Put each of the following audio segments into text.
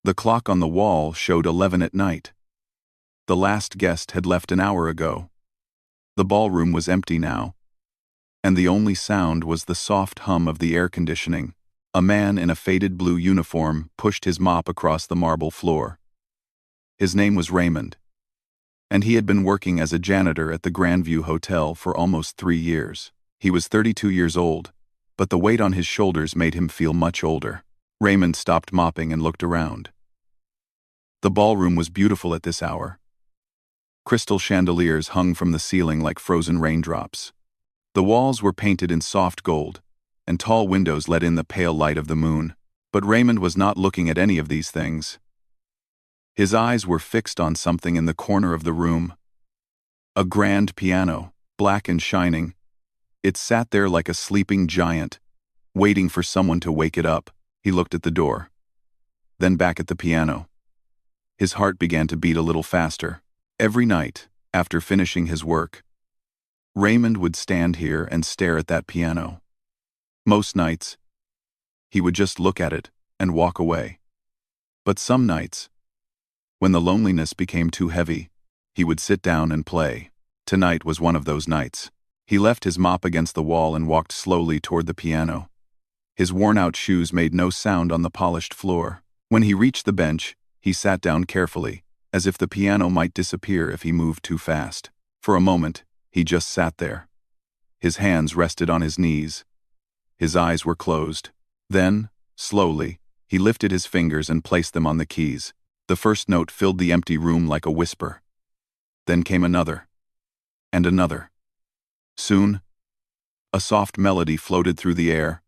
The clock on the wall showed 11 at night. The last guest had left an hour ago. The ballroom was empty now, and the only sound was the soft hum of the air conditioning. A man in a faded blue uniform pushed his mop across the marble floor. His name was Raymond, and he had been working as a janitor at the Grandview Hotel for almost 3 years. He was 32 years old, but the weight on his shoulders made him feel much older. Raymond stopped mopping and looked around. The ballroom was beautiful at this hour. Crystal chandeliers hung from the ceiling like frozen raindrops. The walls were painted in soft gold, and tall windows let in the pale light of the moon. But Raymond was not looking at any of these things. His eyes were fixed on something in the corner of the room. A grand piano, black and shining. It sat there like a sleeping giant, waiting for someone to wake it up. He looked at the door, then back at the piano. His heart began to beat a little faster. Every night, after finishing his work, Raymond would stand here and stare at that piano. Most nights, he would just look at it and walk away. But some nights, when the loneliness became too heavy, he would sit down and play. Tonight was one of those nights. He left his mop against the wall and walked slowly toward the piano. His worn-out shoes made no sound on the polished floor. When he reached the bench, he sat down carefully, as if the piano might disappear if he moved too fast. For a moment, he just sat there. His hands rested on his knees. His eyes were closed. Then, slowly, he lifted his fingers and placed them on the keys. The first note filled the empty room like a whisper. Then came another, and another. Soon, a soft melody floated through the air,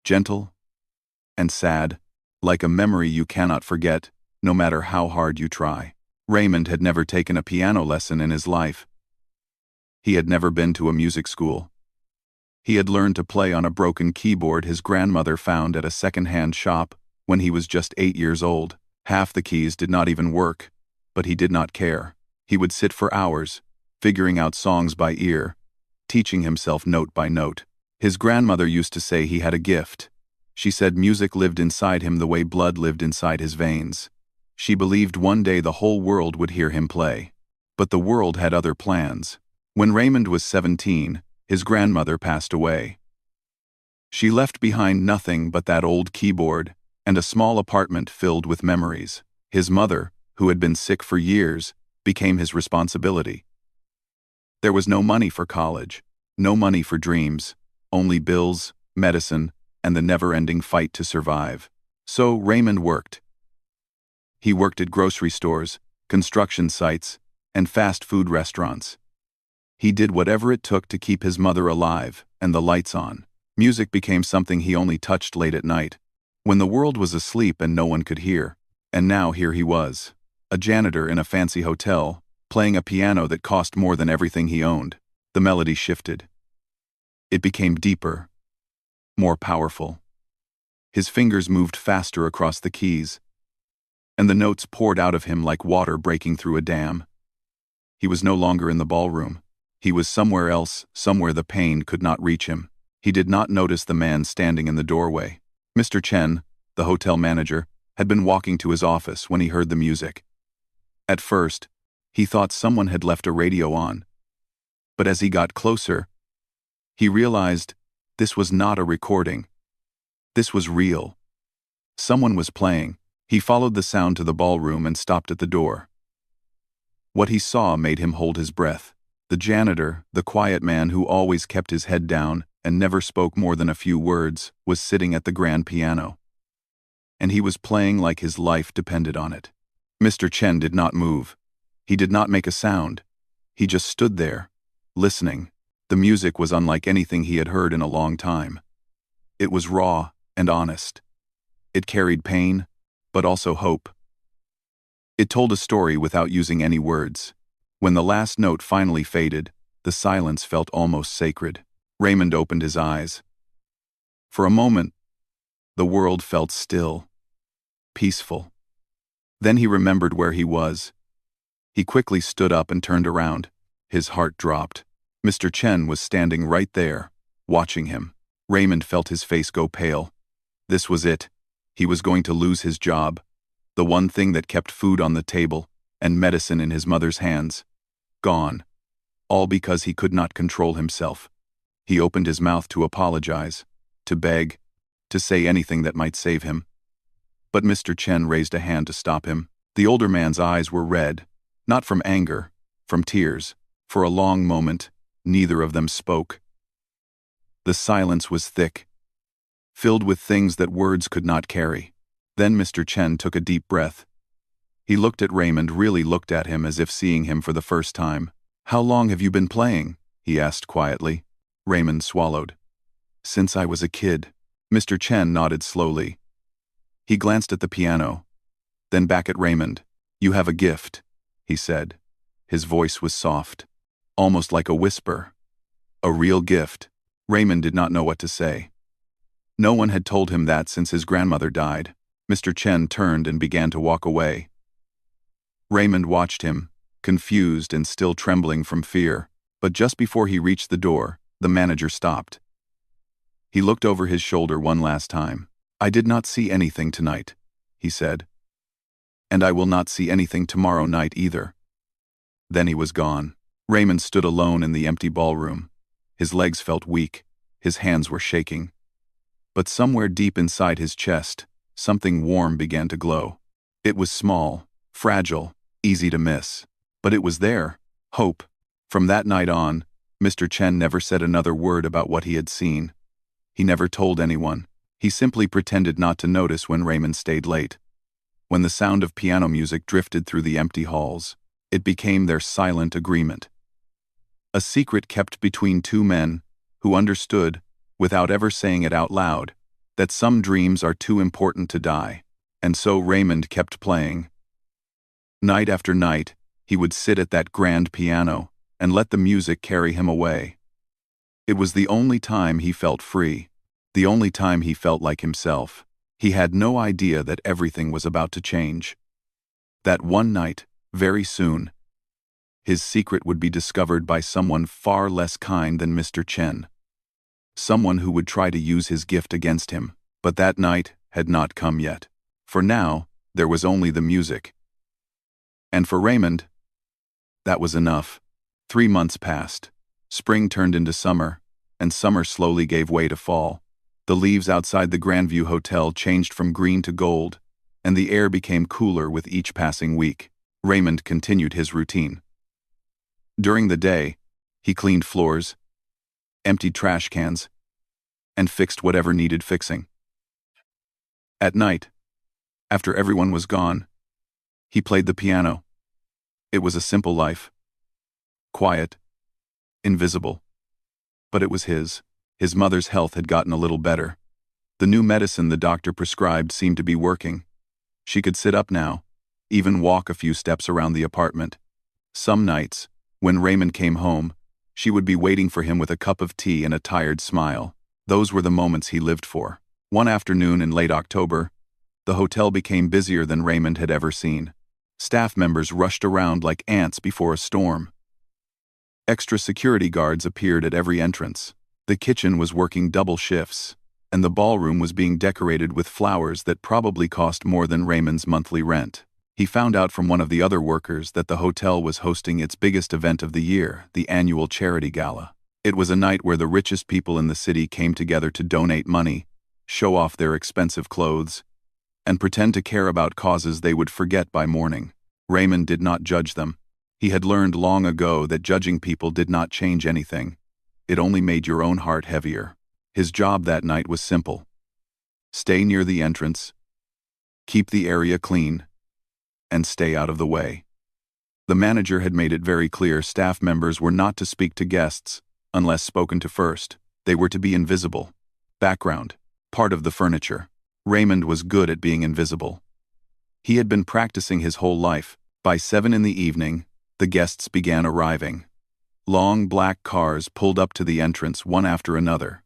gentle and sad, like a memory you cannot forget, no matter how hard you try. Raymond had never taken a piano lesson in his life. He had never been to a music school. He had learned to play on a broken keyboard his grandmother found at a second-hand shop when he was just 8 years old. Half the keys did not even work, but he did not care. He would sit for hours, figuring out songs by ear, teaching himself note by note. His grandmother used to say he had a gift. She said music lived inside him the way blood lived inside his veins. She believed one day the whole world would hear him play. But the world had other plans. When Raymond was 17, his grandmother passed away. She left behind nothing but that old keyboard and a small apartment filled with memories. His mother, who had been sick for years, became his responsibility. There was no money for college, no money for dreams, only bills, medicine, and the never-ending fight to survive. So Raymond worked. He worked at grocery stores, construction sites, and fast food restaurants. He did whatever it took to keep his mother alive and the lights on. Music became something he only touched late at night, when the world was asleep and no one could hear. And now here he was, a janitor in a fancy hotel, playing a piano that cost more than everything he owned. The melody shifted. It became deeper, more powerful. His fingers moved faster across the keys, and the notes poured out of him like water breaking through a dam. He was no longer in the ballroom. He was somewhere else, somewhere the pain could not reach him. He did not notice the man standing in the doorway. Mr. Chen, the hotel manager, had been walking to his office when he heard the music. At first, he thought someone had left a radio on. But as he got closer, he realized this was not a recording. This was real. Someone was playing. He followed the sound to the ballroom and stopped at the door. What he saw made him hold his breath. The janitor, the quiet man who always kept his head down and never spoke more than a few words, was sitting at the grand piano. And he was playing like his life depended on it. Mr. Chen did not move. He did not make a sound. He just stood there, listening. The music was unlike anything he had heard in a long time. It was raw and honest. It carried pain, but also hope. It told a story without using any words. When the last note finally faded, the silence felt almost sacred. Raymond opened his eyes. For a moment, the world felt still, peaceful. Then he remembered where he was. He quickly stood up and turned around. His heart dropped. Mr. Chen was standing right there, watching him. Raymond felt his face go pale. This was it. He was going to lose his job. The one thing that kept food on the table and medicine in his mother's hands. Gone. All because he could not control himself. He opened his mouth to apologize, to beg, to say anything that might save him. But Mr. Chen raised a hand to stop him. The older man's eyes were red, not from anger, from tears. For a long moment, neither of them spoke. The silence was thick, filled with things that words could not carry. Then Mr. Chen took a deep breath. He looked at Raymond, really looked at him as if seeing him for the first time. "How long have you been playing?" he asked quietly. Raymond swallowed. "Since I was a kid." Mr. Chen nodded slowly. He glanced at the piano, then back at Raymond. "You have a gift," he said. His voice was soft, almost like a whisper. A real gift. Raymond did not know what to say. No one had told him that since his grandmother died. Mr. Chen turned and began to walk away. Raymond watched him, confused and still trembling from fear. But just before he reached the door, the manager stopped. He looked over his shoulder one last time. "I did not see anything tonight," he said. "And I will not see anything tomorrow night either." Then he was gone. Raymond stood alone in the empty ballroom. His legs felt weak, his hands were shaking. But somewhere deep inside his chest, something warm began to glow. It was small, fragile, easy to miss. But it was there, hope. From that night on, Mr. Chen never said another word about what he had seen. He never told anyone. He simply pretended not to notice when Raymond stayed late. When the sound of piano music drifted through the empty halls, it became their silent agreement. A secret kept between two men who understood, without ever saying it out loud, that some dreams are too important to die. And so Raymond kept playing. Night after night, he would sit at that grand piano and let the music carry him away. It was the only time he felt free, the only time he felt like himself. He had no idea that everything was about to change. That one night, very soon, his secret would be discovered by someone far less kind than Mr. Chen. Someone who would try to use his gift against him. But that night had not come yet. For now, there was only the music. And for Raymond, that was enough. 3 months passed. Spring turned into summer, and summer slowly gave way to fall. The leaves outside the Grandview Hotel changed from green to gold, and the air became cooler with each passing week. Raymond continued his routine. During the day, he cleaned floors, emptied trash cans, and fixed whatever needed fixing. At night, after everyone was gone, he played the piano. It was a simple life. Quiet, invisible. But it was his. His mother's health had gotten a little better. The new medicine the doctor prescribed seemed to be working. She could sit up now, even walk a few steps around the apartment. Some nights, when Raymond came home, she would be waiting for him with a cup of tea and a tired smile. Those were the moments he lived for. One afternoon in late October, the hotel became busier than Raymond had ever seen. Staff members rushed around like ants before a storm. Extra security guards appeared at every entrance. The kitchen was working double shifts, and the ballroom was being decorated with flowers that probably cost more than Raymond's monthly rent. He found out from one of the other workers that the hotel was hosting its biggest event of the year, the annual charity gala. It was a night where the richest people in the city came together to donate money, show off their expensive clothes, and pretend to care about causes they would forget by morning. Raymond did not judge them. He had learned long ago that judging people did not change anything. It only made your own heart heavier. His job that night was simple. Stay near the entrance, keep the area clean, and stay out of the way. The manager had made it very clear staff members were not to speak to guests unless spoken to first. They were to be invisible. Background, part of the furniture. Raymond was good at being invisible. He had been practicing his whole life. By 7 in the evening, the guests began arriving. Long black cars pulled up to the entrance one after another.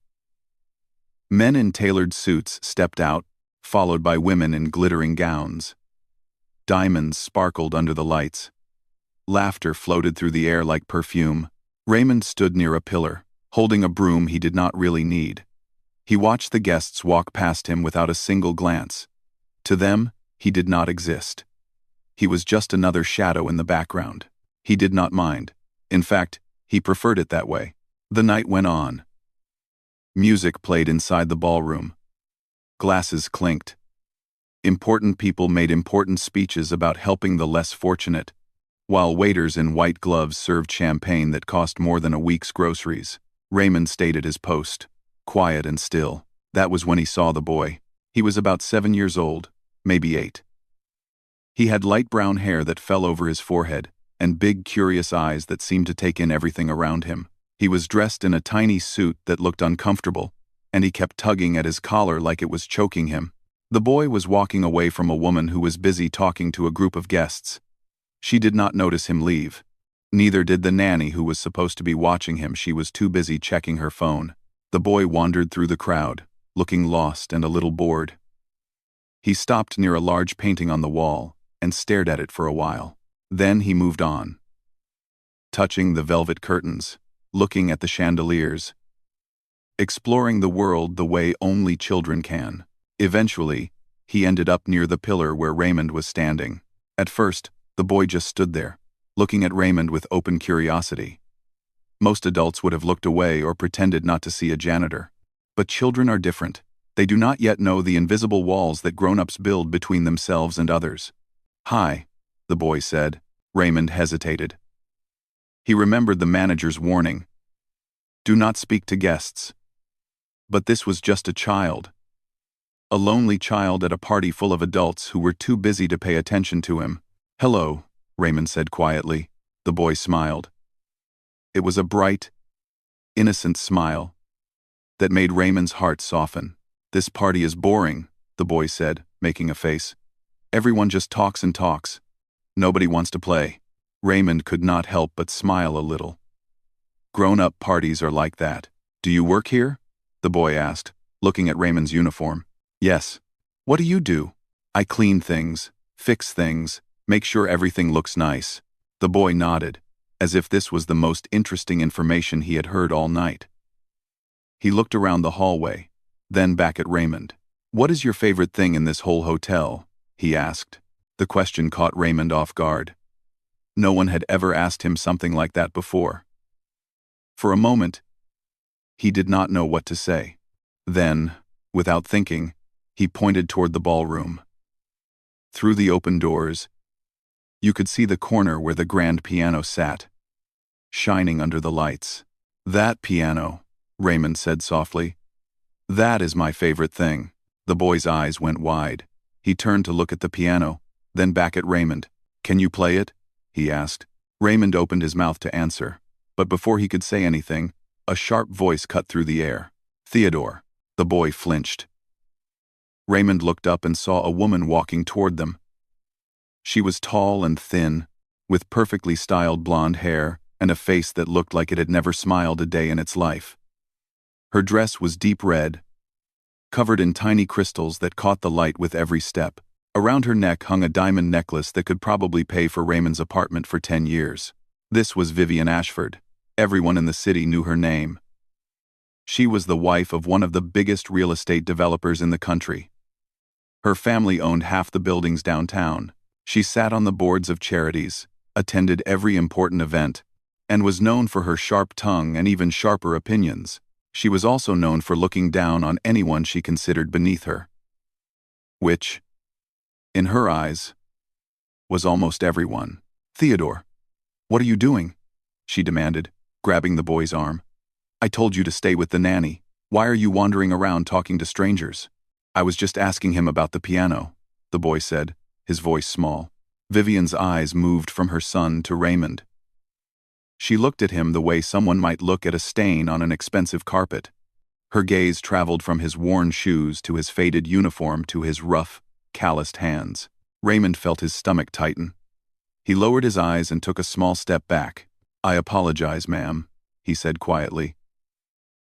Men in tailored suits stepped out, followed by women in glittering gowns. Diamonds sparkled under the lights. Laughter floated through the air like perfume. Raymond stood near a pillar, holding a broom he did not really need. He watched the guests walk past him without a single glance. To them, He did not exist. He was just another shadow in the background. He did not mind. In fact, he preferred it that way. The night went on. Music played inside the ballroom. Glasses clinked. Important people made important speeches about helping the less fortunate, while waiters in white gloves served champagne that cost more than a week's groceries. Raymond stayed at his post, quiet and still. That was when he saw the boy. He was about 7 years old, maybe 8. He had light brown hair that fell over his forehead, and big, curious eyes that seemed to take in everything around him. He was dressed in a tiny suit that looked uncomfortable, and he kept tugging at his collar like it was choking him. The boy was walking away from a woman who was busy talking to a group of guests. She did not notice him leave. Neither did the nanny who was supposed to be watching him. She was too busy checking her phone. The boy wandered through the crowd, looking lost and a little bored. He stopped near a large painting on the wall and stared at it for a while. Then he moved on, touching the velvet curtains, looking at the chandeliers, exploring the world the way only children can. Eventually, he ended up near the pillar where Raymond was standing. At first, the boy just stood there, looking at Raymond with open curiosity. Most adults would have looked away or pretended not to see a janitor. But children are different. They do not yet know the invisible walls that grown-ups build between themselves and others. "Hi," the boy said. Raymond hesitated. He remembered the manager's warning. Do not speak to guests. But this was just a child. A lonely child at a party full of adults who were too busy to pay attention to him. "Hello," Raymond said quietly. The boy smiled. It was a bright, innocent smile that made Raymond's heart soften. "This party is boring," the boy said, making a face. "Everyone just talks and talks. Nobody wants to play." Raymond could not help but smile a little. "Grown-up parties are like that." "Do you work here?" the boy asked, looking at Raymond's uniform. "Yes." "What do you do?" "I clean things, fix things, make sure everything looks nice." The boy nodded, as if this was the most interesting information he had heard all night. He looked around the hallway, then back at Raymond. "What is your favorite thing in this whole hotel?" he asked. The question caught Raymond off guard. No one had ever asked him something like that before. For a moment, he did not know what to say. Then, without thinking, he pointed toward the ballroom. Through the open doors, you could see the corner where the grand piano sat, shining under the lights. "That piano," Raymond said softly. "That is my favorite thing." The boy's eyes went wide. He turned to look at the piano, then back at Raymond. "Can you play it?" he asked. Raymond opened his mouth to answer, but before he could say anything, a sharp voice cut through the air. "Theodore." The boy flinched. Raymond looked up and saw a woman walking toward them. She was tall and thin, with perfectly styled blonde hair and a face that looked like it had never smiled a day in its life. Her dress was deep red, covered in tiny crystals that caught the light with every step. Around her neck hung a diamond necklace that could probably pay for Raymond's apartment for 10 years. This was Vivian Ashford. Everyone in the city knew her name. She was the wife of one of the biggest real estate developers in the country. Her family owned half the buildings downtown. She sat on the boards of charities, attended every important event, and was known for her sharp tongue and even sharper opinions. She was also known for looking down on anyone she considered beneath her. Which, in her eyes, was almost everyone. "Theodore, what are you doing?" she demanded, grabbing the boy's arm. "I told you to stay with the nanny. Why are you wandering around talking to strangers?" "I was just asking him about the piano," the boy said, his voice small. Vivian's eyes moved from her son to Raymond. She looked at him the way someone might look at a stain on an expensive carpet. Her gaze traveled from his worn shoes to his faded uniform to his rough, calloused hands. Raymond felt his stomach tighten. He lowered his eyes and took a small step back. "I apologize, ma'am," he said quietly.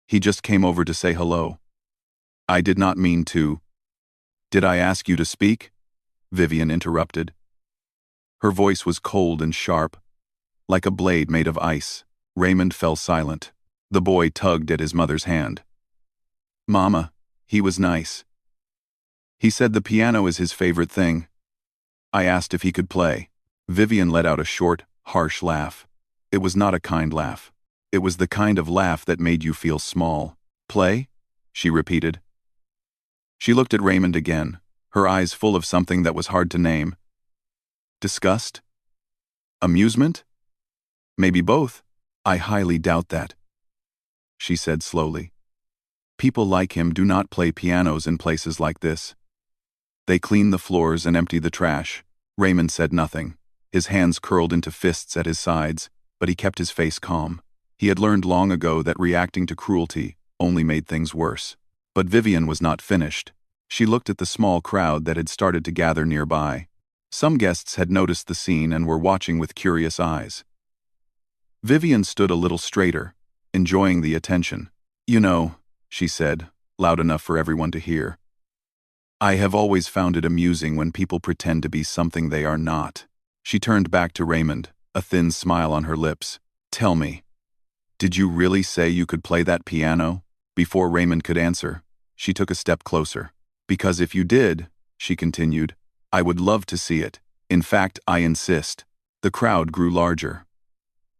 "He just came over to say hello. I did not mean to." "Did I ask you to speak?" Vivian interrupted. Her voice was cold and sharp, like a blade made of ice. Raymond fell silent. The boy tugged at his mother's hand. "Mama, he was nice. He said the piano is his favorite thing." I asked if he could play. Vivian let out a short, harsh laugh. It was not a kind laugh. It was the kind of laugh that made you feel small. Play? She repeated. She looked at Raymond again, her eyes full of something that was hard to name. Disgust? Amusement? Maybe both. I highly doubt that, she said slowly. People like him do not play pianos in places like this. They clean the floors and empty the trash. Raymond said nothing. His hands curled into fists at his sides, but he kept his face calm. He had learned long ago that reacting to cruelty only made things worse. But Vivian was not finished. She looked at the small crowd that had started to gather nearby. Some guests had noticed the scene and were watching with curious eyes. Vivian stood a little straighter, enjoying the attention. You know, she said, loud enough for everyone to hear, I have always found it amusing when people pretend to be something they are not. She turned back to Raymond, a thin smile on her lips. Tell me, did you really say you could play that piano? Before Raymond could answer, she took a step closer. Because if you did, she continued, I would love to see it. In fact, I insist. The crowd grew larger.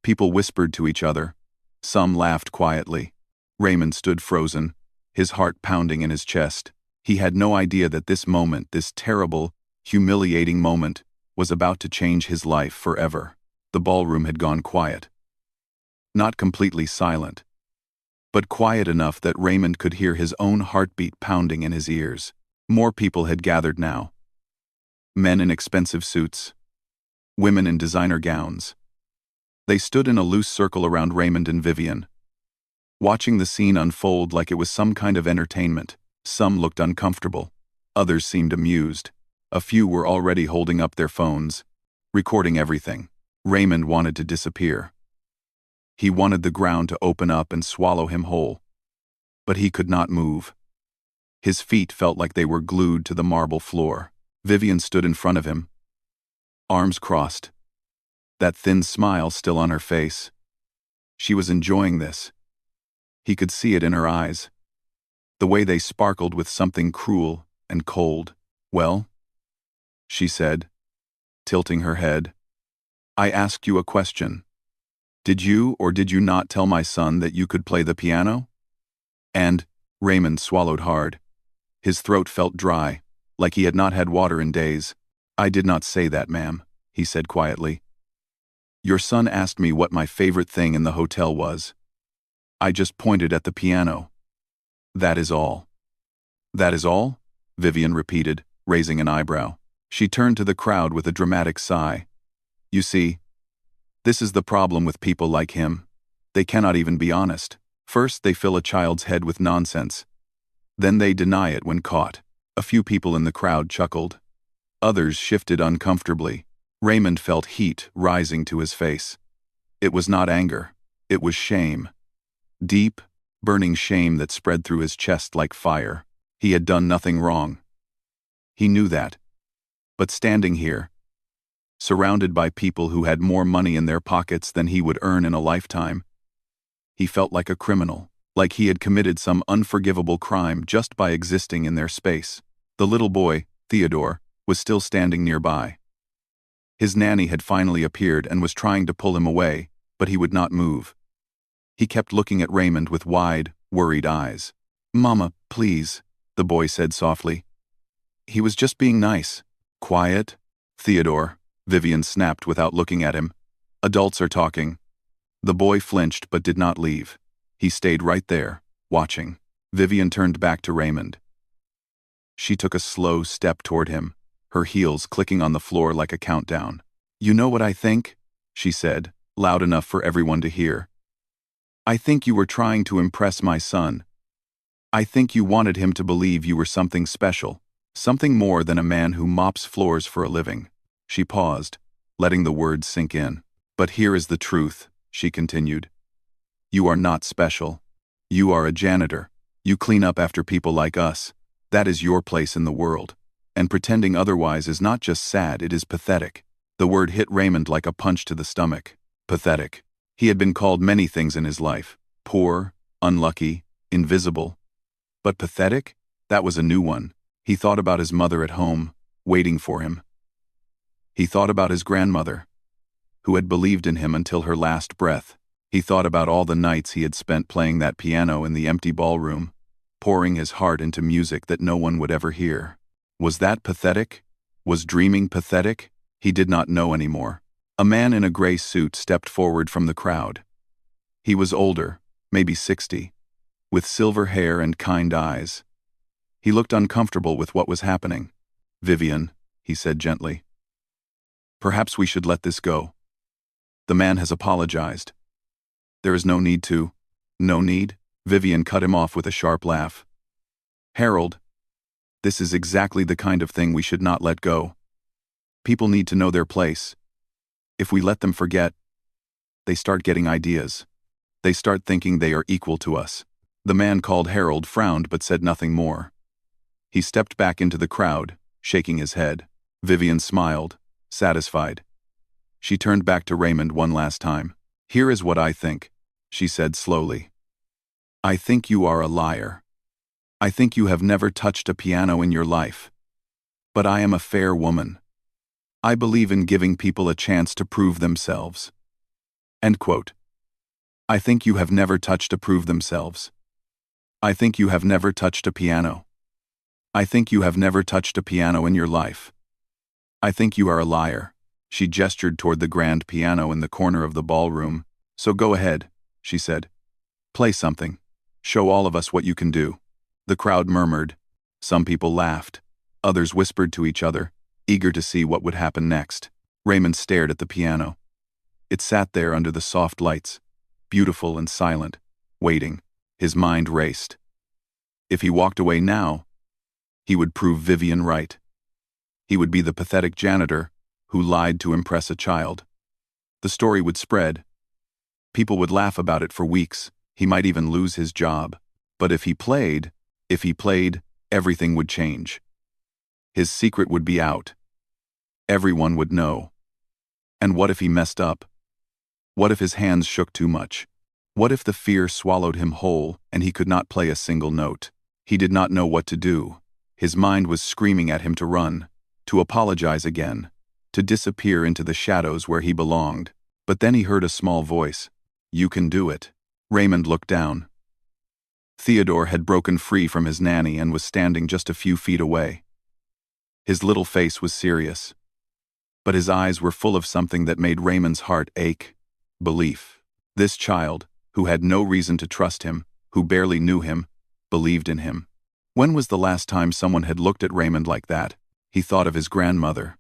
People whispered to each other. Some laughed quietly. Raymond stood frozen, his heart pounding in his chest. He had no idea that this moment, this terrible, humiliating moment, was about to change his life forever. The ballroom had gone quiet. Not completely silent, but quiet enough that Raymond could hear his own heartbeat pounding in his ears. More people had gathered now. Men in expensive suits, women in designer gowns. They stood in a loose circle around Raymond and Vivian, watching the scene unfold like it was some kind of entertainment. Some looked uncomfortable. Others seemed amused. A few were already holding up their phones, recording everything. Raymond wanted to disappear. He wanted the ground to open up and swallow him whole. But he could not move. His feet felt like they were glued to the marble floor. Vivian stood in front of him, arms crossed, that thin smile still on her face. She was enjoying this. He could see it in her eyes, the way they sparkled with something cruel and cold. Well, she said, tilting her head, I asked you a question. Did you or did you not tell my son that you could play the piano? And Raymond swallowed hard. His throat felt dry, like he had not had water in days. I did not say that, ma'am, he said quietly. Your son asked me what my favorite thing in the hotel was. I just pointed at the piano. That is all. That is all? Vivian repeated, raising an eyebrow. She turned to the crowd with a dramatic sigh. You see, this is the problem with people like him. They cannot even be honest. First, they fill a child's head with nonsense. Then they deny it when caught. A few people in the crowd chuckled. Others shifted uncomfortably. Raymond felt heat rising to his face. It was not anger. It was shame. Deep, burning shame that spread through his chest like fire. He had done nothing wrong. He knew that. But standing here, surrounded by people who had more money in their pockets than he would earn in a lifetime, he felt like a criminal, like he had committed some unforgivable crime just by existing in their space. The little boy, Theodore, was still standing nearby. His nanny had finally appeared and was trying to pull him away, but he would not move. He kept looking at Raymond with wide, worried eyes. Mama, please, the boy said softly. He was just being nice. Quiet, Theodore, Vivian snapped without looking at him. Adults are talking. The boy flinched but did not leave. He stayed right there, watching. Vivian turned back to Raymond. She took a slow step toward him, her heels clicking on the floor like a countdown. You know what I think? She said, loud enough for everyone to hear. I think you were trying to impress my son. I think you wanted him to believe you were something special, something more than a man who mops floors for a living. She paused, letting the words sink in. But here is the truth, she continued. You are not special. You are a janitor. You clean up after people like us. That is your place in the world. And pretending otherwise is not just sad, it is pathetic. The word hit Raymond like a punch to the stomach. Pathetic. He had been called many things in his life. Poor, unlucky, invisible. But pathetic? That was a new one. He thought about his mother at home, waiting for him. He thought about his grandmother, who had believed in him until her last breath. He thought about all the nights he had spent playing that piano in the empty ballroom, pouring his heart into music that no one would ever hear. Was that pathetic? Was dreaming pathetic? He did not know anymore. A man in a gray suit stepped forward from the crowd. He was older, maybe 60, with silver hair and kind eyes. He looked uncomfortable with what was happening. "Vivian," he said gently, "perhaps we should let this go. The man has apologized. There is no need to." "No need?" Vivian cut him off with a sharp laugh. "Harold, this is exactly the kind of thing we should not let go. People need to know their place. If we let them forget, they start getting ideas. They start thinking they are equal to us." The man called Harold frowned but said nothing more. He stepped back into the crowd, shaking his head. Vivian smiled, satisfied. She turned back to Raymond one last time. "Here is what I think," she said slowly. "I think you are a liar. I think you have never touched a piano in your life. But I am a fair woman. I believe in giving people a chance to prove themselves." End quote. I think you have never touched to prove themselves. I think you have never touched a piano. I think you have never touched a piano in your life. I think you are a liar. She gestured toward the grand piano in the corner of the ballroom. "So go ahead," she said. "Play something. Show all of us what you can do." The crowd murmured. Some people laughed. Others whispered to each other, eager to see what would happen next. Raymond stared at the piano. It sat there under the soft lights, beautiful and silent, waiting. His mind raced. If he walked away now, he would prove Vivian right. He would be the pathetic janitor who lied to impress a child. The story would spread. People would laugh about it for weeks. He might even lose his job. But if he played, everything would change. His secret would be out. Everyone would know. And what if he messed up? What if his hands shook too much? What if the fear swallowed him whole and he could not play a single note? He did not know what to do. His mind was screaming at him to run, to apologize again, to disappear into the shadows where he belonged. But then he heard a small voice. "You can do it." Raymond looked down. Theodore had broken free from his nanny and was standing just a few feet away. His little face was serious, but his eyes were full of something that made Raymond's heart ache. Belief. This child, who had no reason to trust him, who barely knew him, believed in him. When was the last time someone had looked at Raymond like that? He thought of his grandmother,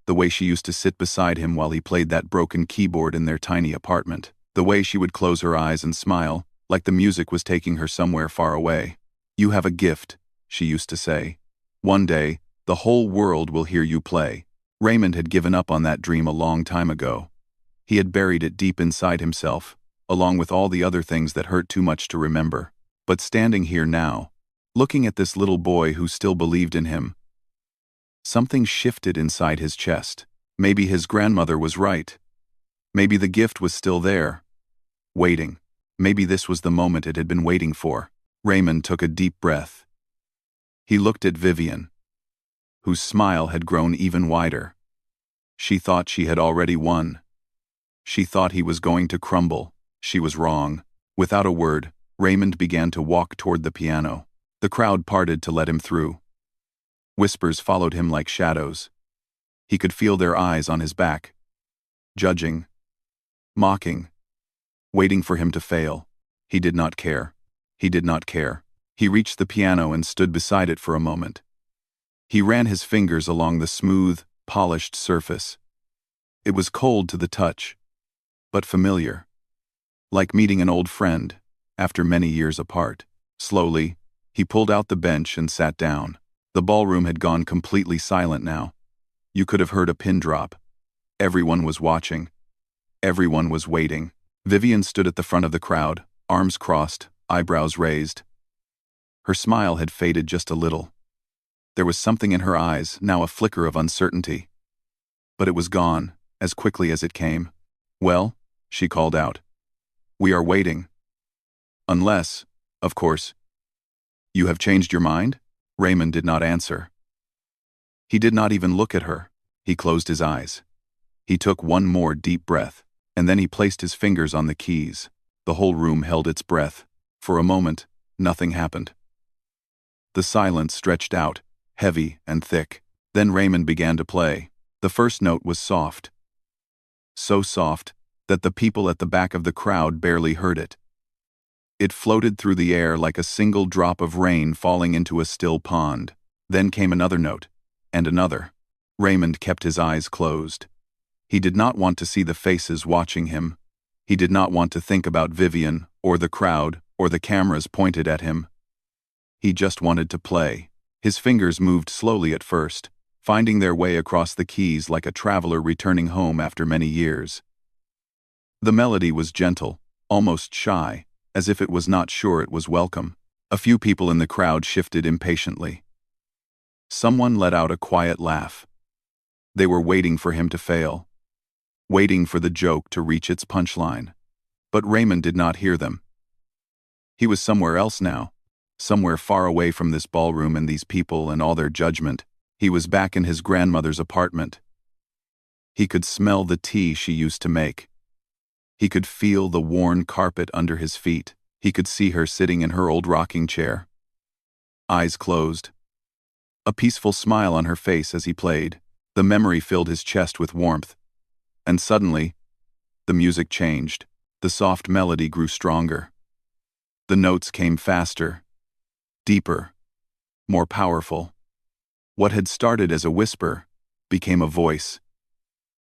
the way she used to sit beside him while he played that broken keyboard in their tiny apartment, the way she would close her eyes and smile, like the music was taking her somewhere far away. "You have a gift," she used to say. "One day, the whole world will hear you play." Raymond had given up on that dream a long time ago. He had buried it deep inside himself, along with all the other things that hurt too much to remember. But standing here now, looking at this little boy who still believed in him, something shifted inside his chest. Maybe his grandmother was right. Maybe the gift was still there, waiting. Maybe this was the moment it had been waiting for. Raymond took a deep breath. He looked at Vivian, whose smile had grown even wider. She thought she had already won. She thought he was going to crumble. She was wrong. Without a word, Raymond began to walk toward the piano. The crowd parted to let him through. Whispers followed him like shadows. He could feel their eyes on his back, judging, mocking, waiting for him to fail. He did not care. He did not care. He reached the piano and stood beside it for a moment. He ran his fingers along the smooth, polished surface. It was cold to the touch, but familiar, like meeting an old friend after many years apart. Slowly, he pulled out the bench and sat down. The ballroom had gone completely silent now. You could have heard a pin drop. Everyone was watching. Everyone was waiting. Vivian stood at the front of the crowd, arms crossed, eyebrows raised. Her smile had faded just a little. There was something in her eyes, now a flicker of uncertainty. But it was gone, as quickly as it came. "Well," she called out, "we are waiting. Unless, of course, you have changed your mind?" Raymond did not answer. He did not even look at her. He closed his eyes. He took one more deep breath, and then he placed his fingers on the keys. The whole room held its breath. For a moment, nothing happened. The silence stretched out, heavy and thick. Then Raymond began to play. The first note was soft. So soft that the people at the back of the crowd barely heard it. It floated through the air like a single drop of rain falling into a still pond. Then came another note, and another. Raymond kept his eyes closed. He did not want to see the faces watching him. He did not want to think about Vivian, or the crowd, or the cameras pointed at him. He just wanted to play. His fingers moved slowly at first, finding their way across the keys like a traveler returning home after many years. The melody was gentle, almost shy, as if it was not sure it was welcome. A few people in the crowd shifted impatiently. Someone let out a quiet laugh. They were waiting for him to fail, waiting for the joke to reach its punchline. But Raymond did not hear them. He was somewhere else now, somewhere far away from this ballroom and these people and all their judgment. He was back in his grandmother's apartment. He could smell the tea she used to make. He could feel the worn carpet under his feet. He could see her sitting in her old rocking chair. Eyes closed. A peaceful smile on her face as he played. The memory filled his chest with warmth. And suddenly, the music changed. The soft melody grew stronger. The notes came faster, deeper, more powerful. What had started as a whisper became a voice.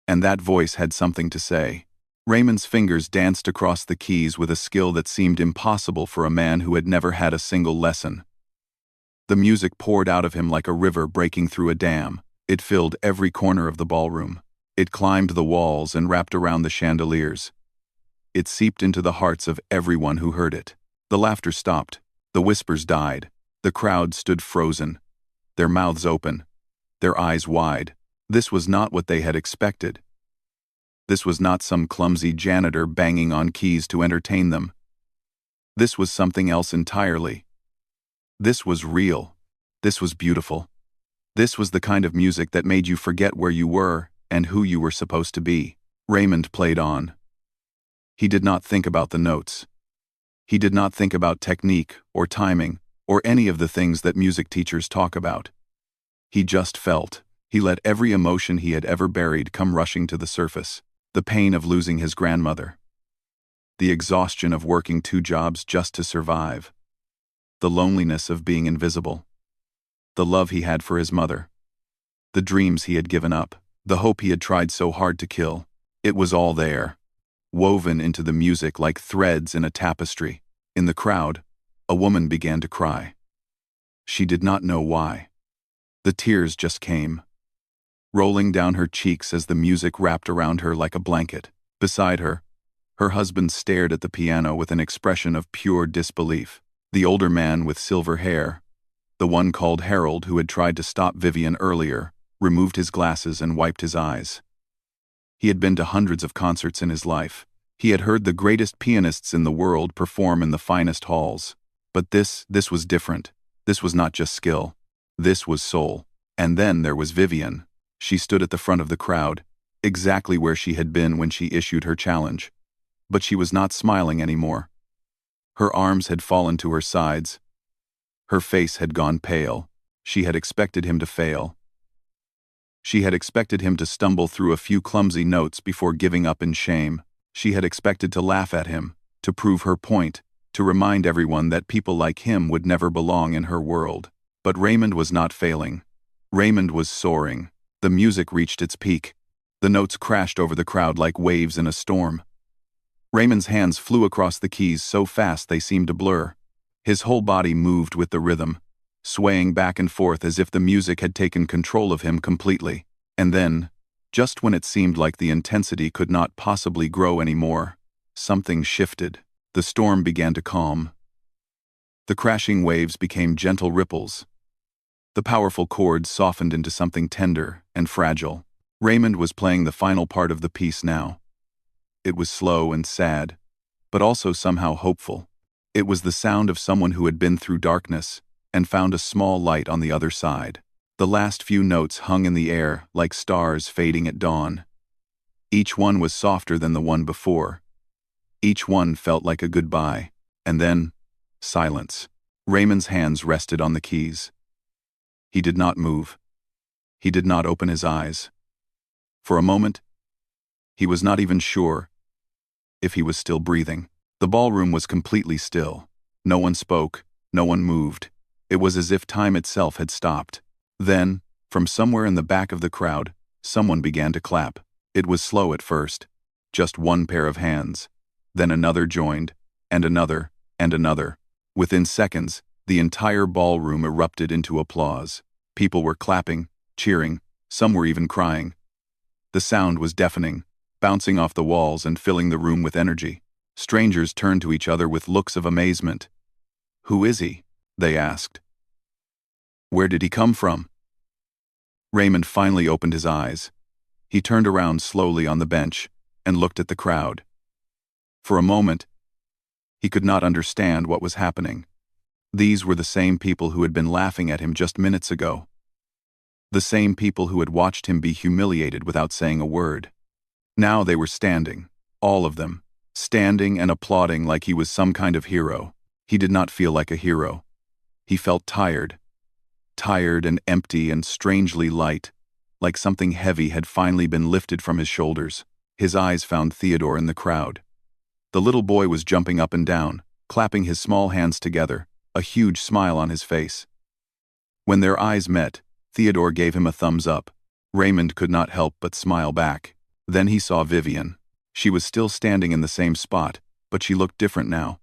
And that voice had something to say. Raymond's fingers danced across the keys with a skill that seemed impossible for a man who had never had a single lesson. The music poured out of him like a river breaking through a dam. It filled every corner of the ballroom. It climbed the walls and wrapped around the chandeliers. It seeped into the hearts of everyone who heard it. The laughter stopped. The whispers died. The crowd stood frozen, their mouths open, their eyes wide. This was not what they had expected. This was not some clumsy janitor banging on keys to entertain them. This was something else entirely. This was real. This was beautiful. This was the kind of music that made you forget where you were and who you were supposed to be. Raymond played on. He did not think about the notes. He did not think about technique or timing or any of the things that music teachers talk about. He just felt. He let every emotion he had ever buried come rushing to the surface. The pain of losing his grandmother. The exhaustion of working 2 jobs just to survive. The loneliness of being invisible. The love he had for his mother. The dreams he had given up. The hope he had tried so hard to kill. It was all there, woven into the music like threads in a tapestry. In the crowd, a woman began to cry. She did not know why. The tears just came, rolling down her cheeks as the music wrapped around her like a blanket. Beside her, her husband stared at the piano with an expression of pure disbelief. The older man with silver hair, the one called Harold who had tried to stop Vivian earlier, removed his glasses and wiped his eyes. He had been to hundreds of concerts in his life. He had heard the greatest pianists in the world perform in the finest halls. But this was different. This was not just skill. This was soul. And then there was Vivian. She stood at the front of the crowd, exactly where she had been when she issued her challenge. But she was not smiling anymore. Her arms had fallen to her sides. Her face had gone pale. She had expected him to fail. She had expected him to stumble through a few clumsy notes before giving up in shame. She had expected to laugh at him, to prove her point, to remind everyone that people like him would never belong in her world. But Raymond was not failing. Raymond was soaring. The music reached its peak. The notes crashed over the crowd like waves in a storm. Raymond's hands flew across the keys so fast they seemed to blur. His whole body moved with the rhythm, swaying back and forth as if the music had taken control of him completely. And then, just when it seemed like the intensity could not possibly grow anymore, something shifted. The storm began to calm. The crashing waves became gentle ripples. The powerful chords softened into something tender and fragile. Raymond was playing the final part of the piece now. It was slow and sad, but also somehow hopeful. It was the sound of someone who had been through darkness and found a small light on the other side. The last few notes hung in the air like stars fading at dawn. Each one was softer than the one before. Each one felt like a goodbye. And then, silence. Raymond's hands rested on the keys. He did not move. He did not open his eyes. For a moment, he was not even sure if he was still breathing. The ballroom was completely still. No one spoke, no one moved. It was as if time itself had stopped. Then, from somewhere in the back of the crowd, someone began to clap. It was slow at first, just one pair of hands. Then another joined, and another, and another. Within seconds, the entire ballroom erupted into applause. People were clapping, cheering, some were even crying. The sound was deafening, bouncing off the walls and filling the room with energy. Strangers turned to each other with looks of amazement. "Who is he?" they asked. "Where did he come from?" Raymond finally opened his eyes. He turned around slowly on the bench and looked at the crowd. For a moment, he could not understand what was happening. These were the same people who had been laughing at him just minutes ago. The same people who had watched him be humiliated without saying a word. Now they were standing, all of them, standing and applauding like he was some kind of hero. He did not feel like a hero. He felt tired. Tired and empty and strangely light, like something heavy had finally been lifted from his shoulders. His eyes found Theodore in the crowd. The little boy was jumping up and down, clapping his small hands together, a huge smile on his face. When their eyes met, Theodore gave him a thumbs up. Raymond could not help but smile back. Then he saw Vivian. She was still standing in the same spot, but she looked different now.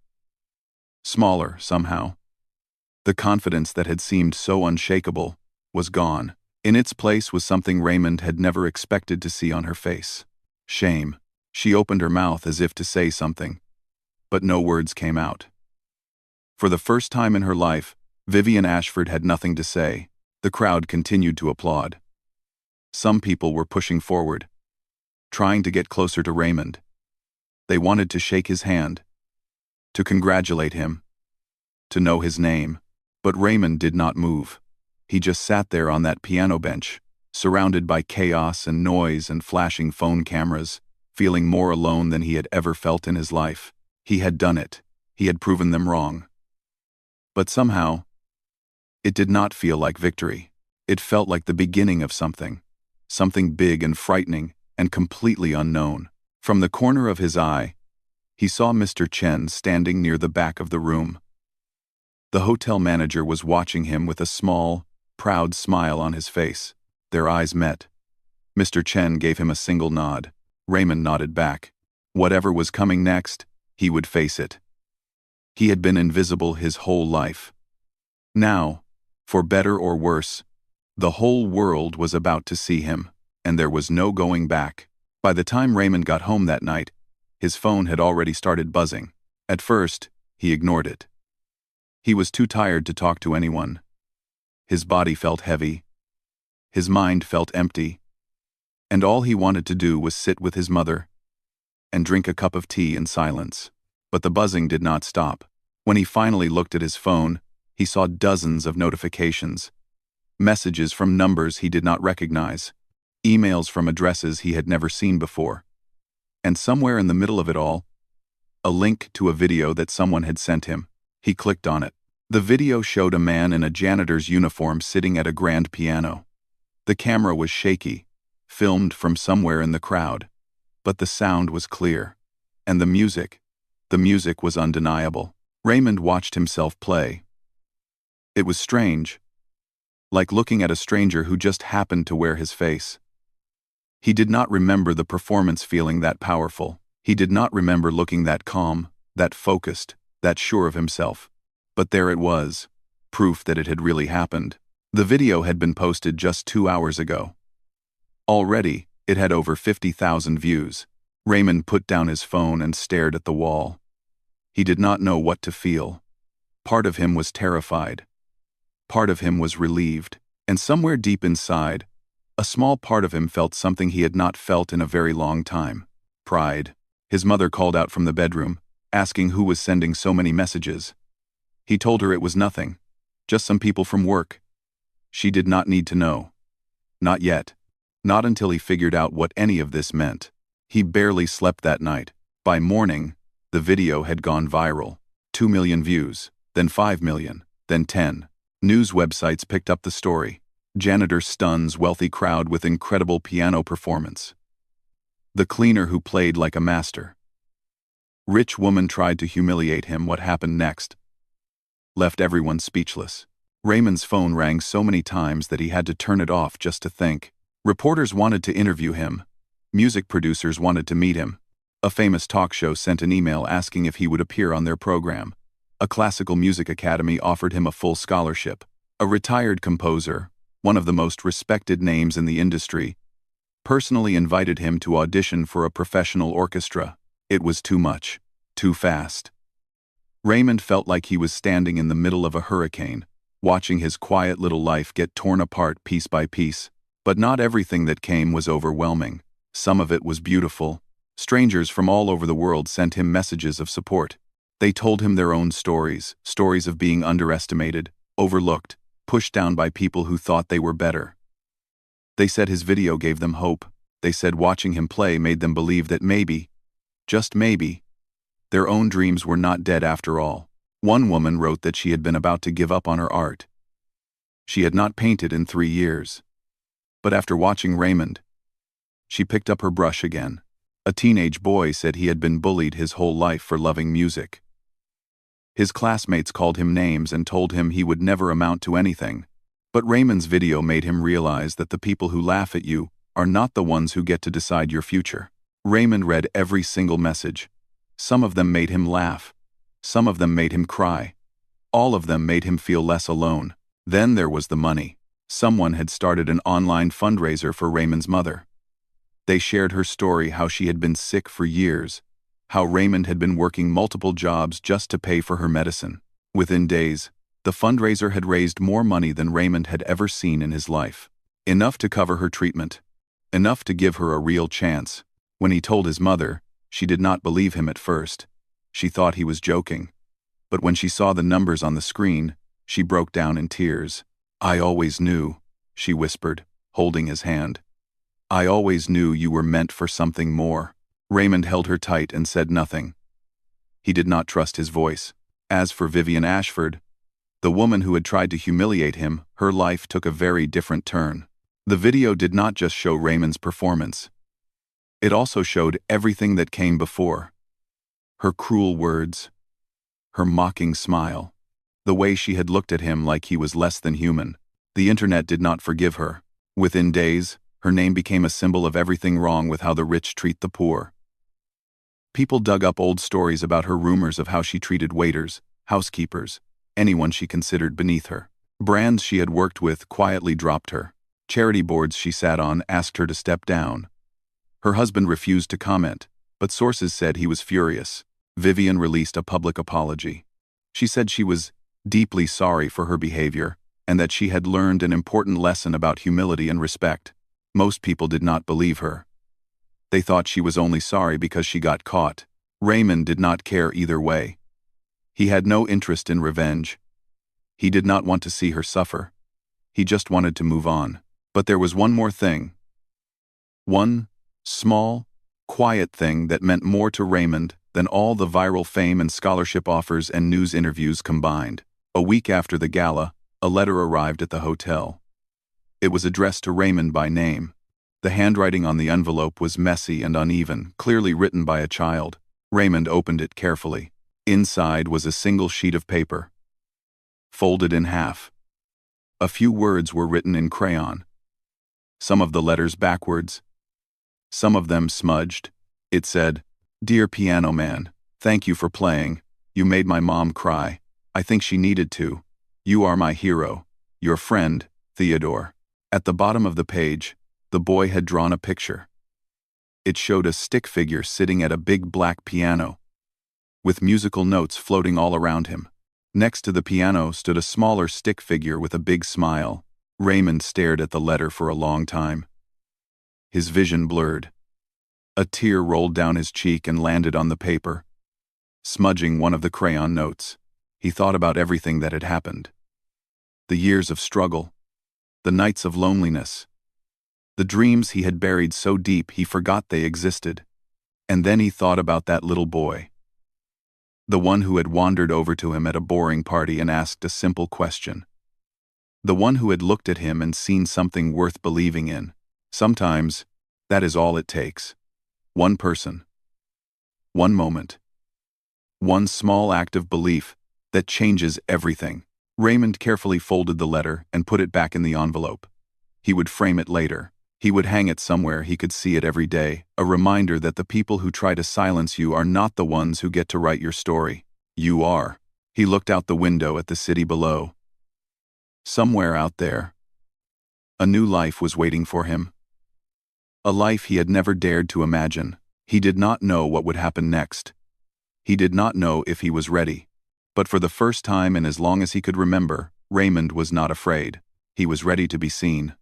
Smaller, somehow. The confidence that had seemed so unshakable was gone. In its place was something Raymond had never expected to see on her face. Shame. She opened her mouth as if to say something, but no words came out. For the first time in her life, Vivian Ashford had nothing to say. The crowd continued to applaud. Some people were pushing forward, trying to get closer to Raymond. They wanted to shake his hand, to congratulate him, to know his name. But Raymond did not move. He just sat there on that piano bench, surrounded by chaos and noise and flashing phone cameras, feeling more alone than he had ever felt in his life. He had done it. He had proven them wrong. But somehow, it did not feel like victory. It felt like the beginning of something big and frightening and completely unknown. From the corner of his eye, he saw Mr. Chen standing near the back of the room. The hotel manager was watching him with a small, proud smile on his face. Their eyes met. Mr. Chen gave him a single nod. Raymond nodded back. Whatever was coming next, he would face it. He had been invisible his whole life. Now, for better or worse, the whole world was about to see him, and there was no going back. By the time Raymond got home that night, his phone had already started buzzing. At first, he ignored it. He was too tired to talk to anyone. His body felt heavy. His mind felt empty. And all he wanted to do was sit with his mother and drink a cup of tea in silence. But the buzzing did not stop. When he finally looked at his phone, he saw dozens of notifications. Messages from numbers he did not recognize. Emails from addresses he had never seen before. And somewhere in the middle of it all, a link to a video that someone had sent him. He clicked on it. The video showed a man in a janitor's uniform sitting at a grand piano. The camera was shaky, filmed from somewhere in the crowd, but the sound was clear. And the music was undeniable. Raymond watched himself play. It was strange, like looking at a stranger who just happened to wear his face. He did not remember the performance feeling that powerful. He did not remember looking that calm, that focused, that sure of himself. But there it was, proof that it had really happened. The video had been posted just 2 hours ago. Already, it had over 50,000 views. Raymond put down his phone and stared at the wall. He did not know what to feel. Part of him was terrified. Part of him was relieved. And somewhere deep inside, a small part of him felt something he had not felt in a very long time. Pride. His mother called out from the bedroom, asking who was sending so many messages. He told her it was nothing, just some people from work. She did not need to know. Not yet. Not until he figured out what any of this meant. He barely slept that night. By morning, the video had gone viral. 2 million views, then 5 million, then 10. News websites picked up the story. Janitor stuns wealthy crowd with incredible piano performance. The cleaner who played like a master. Rich woman tried to humiliate him. What happened next left everyone speechless. Raymond's phone rang so many times that he had to turn it off just to think. Reporters wanted to interview him. Music producers wanted to meet him. A famous talk show sent an email asking if he would appear on their program. A classical music academy offered him a full scholarship. A retired composer, one of the most respected names in the industry, personally invited him to audition for a professional orchestra. It was too much. Too fast. Raymond felt like he was standing in the middle of a hurricane, watching his quiet little life get torn apart piece by piece. But not everything that came was overwhelming. Some of it was beautiful. Strangers from all over the world sent him messages of support. They told him their own stories, stories of being underestimated, overlooked, pushed down by people who thought they were better. They said his video gave them hope. They said watching him play made them believe that maybe, just maybe, their own dreams were not dead after all. One woman wrote that she had been about to give up on her art. She had not painted in 3 years. But after watching Raymond, she picked up her brush again. A teenage boy said he had been bullied his whole life for loving music. His classmates called him names and told him he would never amount to anything. But Raymond's video made him realize that the people who laugh at you are not the ones who get to decide your future. Raymond read every single message. Some of them made him laugh. Some of them made him cry. All of them made him feel less alone. Then there was the money. Someone had started an online fundraiser for Raymond's mother. They shared her story, how she had been sick for years, how Raymond had been working multiple jobs just to pay for her medicine. Within days, the fundraiser had raised more money than Raymond had ever seen in his life. Enough to cover her treatment. Enough to give her a real chance. When he told his mother, she did not believe him at first. She thought he was joking. But when she saw the numbers on the screen, she broke down in tears. "I always knew," she whispered, holding his hand. "I always knew you were meant for something more." Raymond held her tight and said nothing. He did not trust his voice. As for Vivian Ashford, the woman who had tried to humiliate him, her life took a very different turn. The video did not just show Raymond's performance. It also showed everything that came before. Her cruel words, her mocking smile, the way she had looked at him like he was less than human. The internet did not forgive her. Within days, her name became a symbol of everything wrong with how the rich treat the poor. People dug up old stories about her, rumors of how she treated waiters, housekeepers, anyone she considered beneath her. Brands she had worked with quietly dropped her. Charity boards she sat on asked her to step down. Her husband refused to comment, but sources said he was furious. Vivian released a public apology. She said she was deeply sorry for her behavior and that she had learned an important lesson about humility and respect. Most people did not believe her. They thought she was only sorry because she got caught. Raymond did not care either way. He had no interest in revenge. He did not want to see her suffer. He just wanted to move on. But there was one more thing. One small, quiet thing that meant more to Raymond than all the viral fame and scholarship offers and news interviews combined. A week after the gala, a letter arrived at the hotel. It was addressed to Raymond by name. The handwriting on the envelope was messy and uneven, clearly written by a child. Raymond opened it carefully. Inside was a single sheet of paper, folded in half. A few words were written in crayon. Some of the letters backwards. Some of them smudged. It said, "Dear Piano Man, thank you for playing. You made my mom cry. I think she needed to. You are my hero. Your friend, Theodore." At the bottom of the page, the boy had drawn a picture. It showed a stick figure sitting at a big black piano, with musical notes floating all around him. Next to the piano stood a smaller stick figure with a big smile. Raymond stared at the letter for a long time. His vision blurred. A tear rolled down his cheek and landed on the paper, smudging one of the crayon notes. He thought about everything that had happened. The years of struggle, The nights of loneliness. The dreams he had buried so deep he forgot they existed. And then he thought about that little boy. The one who had wandered over to him at a boring party and asked a simple question. The one who had looked at him and seen something worth believing in. Sometimes, that is all it takes. One person. One moment. One small act of belief that changes everything. Raymond carefully folded the letter and put it back in the envelope. He would frame it later. He would hang it somewhere he could see it every day, a reminder that the people who try to silence you are not the ones who get to write your story. You are. He looked out the window at the city below. Somewhere out there, a new life was waiting for him. A life he had never dared to imagine. He did not know what would happen next. He did not know if he was ready. But for the first time in as long as he could remember, Raymond was not afraid. He was ready to be seen.